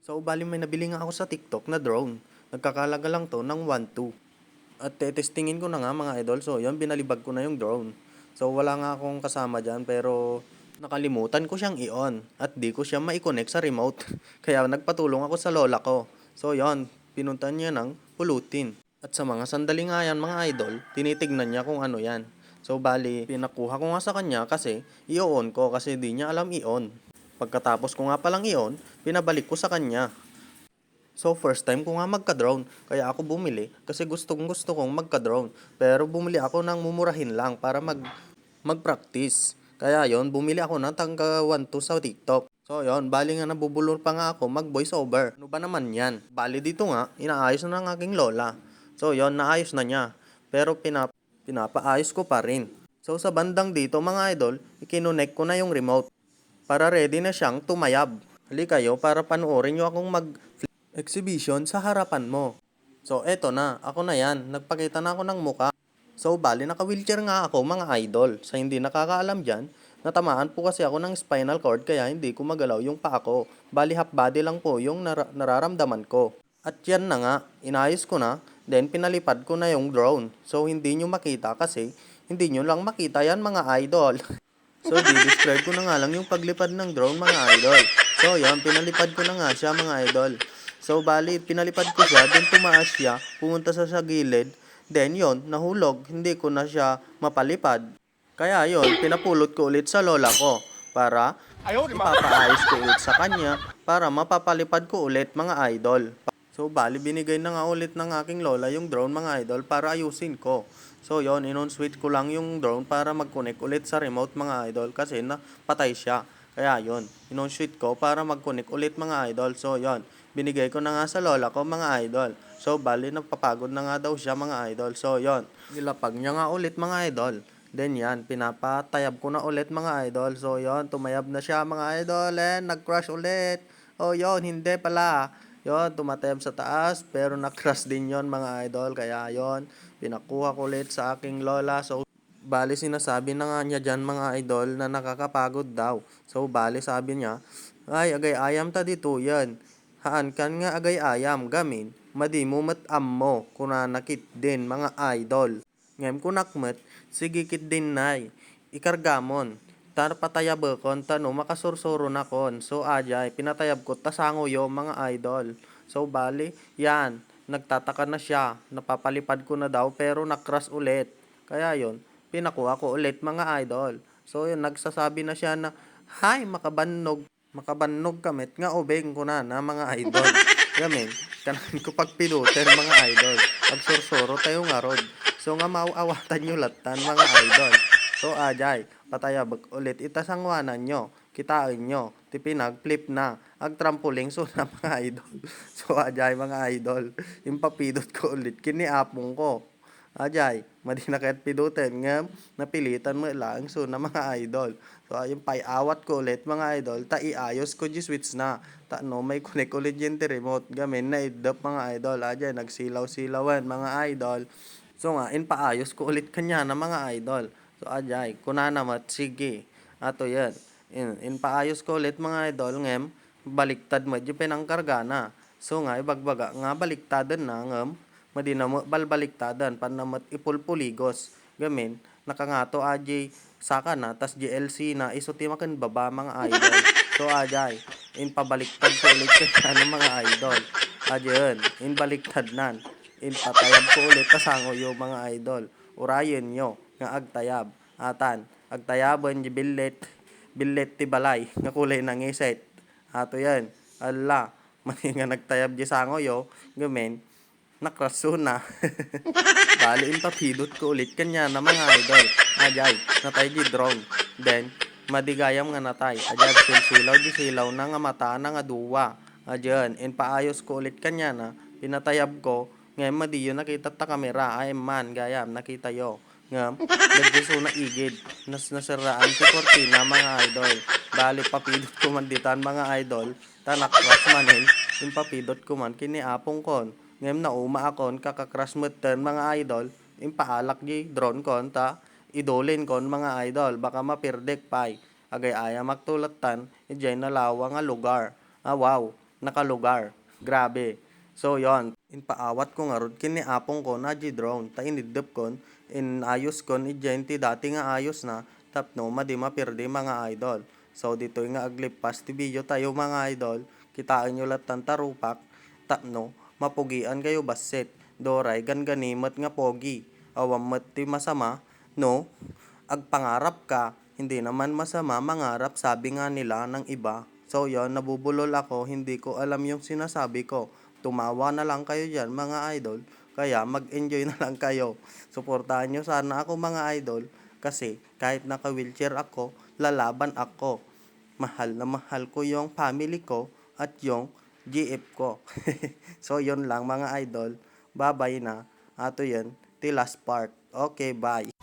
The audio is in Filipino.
So, bali may nabili nga ako sa TikTok na drone. Nagkakalaga lang to ng 1.2. At testingin ko na nga mga idol. So, yun, binalibag ko na yung drone. So, wala nga akong kasama dyan pero nakalimutan ko siyang i-on at di ko siya mai-connect sa remote. Kaya nagpatulong ako sa lola ko. So, yun, pinuntan niya ng pulutin. At sa mga sandali nga yan mga idol, tinitignan niya kung ano yan. So, bali, pinakuha ko nga sa kanya kasi i-on ko kasi di niya alam i-on. Pagkatapos ko nga palang i-on, pinabalik ko sa kanya. So first time ko nga magka-drone, kaya ako bumili kasi gustong gusto kong magka-drone. Pero bumili ako ng mumurahin lang para mag-practice. Kaya yon bumili ako ng tangga 1.2 sa TikTok. So yon bali nga nabubulol pa nga ako mag voice over. Ano ba naman yan? Bali dito nga, inaayos na ng aking lola. So yon naayos na niya. Pero pinapaayos ko pa rin. So sa bandang dito mga idol, ikinonect ko na yung remote para ready na siyang tumayab. Halika kayo para panoorin nyo akong exhibition sa harapan mo. So, eto na. Ako na yan. Nagpakita na ako ng muka. So, bali naka-wheelchair nga ako mga idol. Sa hindi nakakaalam dyan, natamaan po kasi ako ng spinal cord kaya hindi ko magalaw yung paa ko. Bali half body lang po yung nararamdaman ko. At yan na nga, inayos ko na, then pinalipad ko na yung drone. So, hindi nyo makita kasi hindi nyo lang makita yan mga idol. So, di-describe ko na nga lang yung paglipad ng drone mga idol. So, yan, pinalipad ko na nga siya mga idol. So, bali, pinalipad ko siya, then tumaas siya, pumunta sa gilid, then yon nahulog, hindi ko na siya mapalipad. Kaya yon pinapulot ko ulit sa lola ko, para ipapaayos ko ulit sa kanya, para mapapalipad ko ulit mga idol. So, bali, binigay na nga ulit ng aking lola yung drone mga idol para ayusin ko. So, yon in-on-switch ko lang yung drone para mag-connect ulit sa remote mga idol kasi napatay siya. Kaya yon in-on-switch ko para mag-connect ulit mga idol. So, yon binigay ko na nga sa lola ko mga idol. So, bali, nagpapagod na nga daw siya mga idol. So, yon nilapag niya nga ulit mga idol. Then yan, pinapatayab ko na ulit mga idol. So, yon tumayab na siya mga idol. And nag-crash ulit. Oh, yon hindi pala. Yon tumatayab sa taas. Pero nag-crash din yon mga idol. Kaya yon pinakuha ko ulit sa aking lola. So, bali sinasabi na nga niya dyan mga idol na nakakapagod daw. So, bali sabi niya, ay, agay ayam ta dito yan. Haan kan nga agay ayam gamin, madi mo matam mo, kuna nakit din mga idol. Ngem kunakmet, sige kit din nay, ikargamon. Tar patayab kon tano makasursuro na kon. So ajay, pinatayab ko tasango yo mga idol. So bali, yan, nagtataka na siya, napapalipad ko na daw pero nakras ulit. Kaya yon pinakuha ko ulit mga idol. So yun, nagsasabi na siya na, hay, makabannog kamit nga ubeng ko na mga idol. Gamin, kanan ko pagpiluter mga idol. Pagsursuro tayo nga rod. So nga mauawatan nyo latan mga idol. So ajay, patayabag ulit itasangwanan nyo. Kitain nyo, tipinag flip na. Ag trampoling so na mga idol. So ajay mga idol, impapidot ko ulit kiniapong ko. Ajay, madi na kahit pidutin nga napilitan mo lang so na mga idol. So ayun pay awat ko ulit mga idol, ta iayos ko di switch na. Ta no may connect ulit yung remote gamin na idop mga idol. Ajay nagsilaw-silawan mga idol. So nga in paayos ko ulit kanya na mga idol. So ajay kuna namat sige. Ato yan. In paayos ko ulit mga idol ngem baliktad mo di pinangkarga na. So nga ibagbaga nga baliktadan na ngem madi na mo balbaliktadan panamat ipulpuligos gamin nakangato ajay saka na tas GLC na isuti makan baba mga idol. So ajay in pabaliktad ko ulit ano mga idol. Ajay in baliktad nan in patayab ko ulit kasango yo mga idol. Urayen nyo nga agtayab atan agtayaban di billet ti balay nga kulay ng iset. Ato yan ala mali nga nagtayab di sango yo gamin nakraso na. Bali, impapidot ko ulit kanya na mga idol. Ajay, natay di drone. Then, madigayam nga natay. Ajay, silsilaw di silaw na nga mata na nga duwa. Ajay, paayos ko ulit kanya na. Pinatayab ko. Ngayon, madiyo nakita ta kamera. Ay man, gayam, nakita yo. Ngam, nagdiso na igid. Nasiraan ti kortina mga idol. Bali, papidot ko man ditan mga idol. Tanakras manin. Impapidot ko man kiniapong kon. Ngayon na uma akon kakakras metten mga idol, impaalak di drone kon ta idolin kon mga idol baka mapirdek pay. Agay aya magtulatan ijay nalawa nga lugar. Ah wow, nakalugar. Grabe. So yon, inpaawat ko nga rod kini apong ko na drone. Ta inidep kon, inayos kon ijenti dati nga ayos na, tapno madi mapirdi mga idol. So dito nga aglipas ti video tayo mga idol, kitaan nyo lahat ng tarupak, tapno mapugian kayo baset. Doray ganganimat nga pogi. Awamat ti masama, no? Agpangarap ka, hindi naman masama mangarap, sabi nga nila ng iba. So yon, nabubulol ako, hindi ko alam yung sinasabi ko. Tumawa na lang kayo dyan mga idol, kaya mag-enjoy na lang kayo. Suportahan nyo sana ako mga idol, kasi kahit naka-wheelchair ako, lalaban ako. Mahal na mahal ko yung family ko at yung GF ko. So yon lang mga idol, bye bye na. Ato yan, the last part. Okay, bye.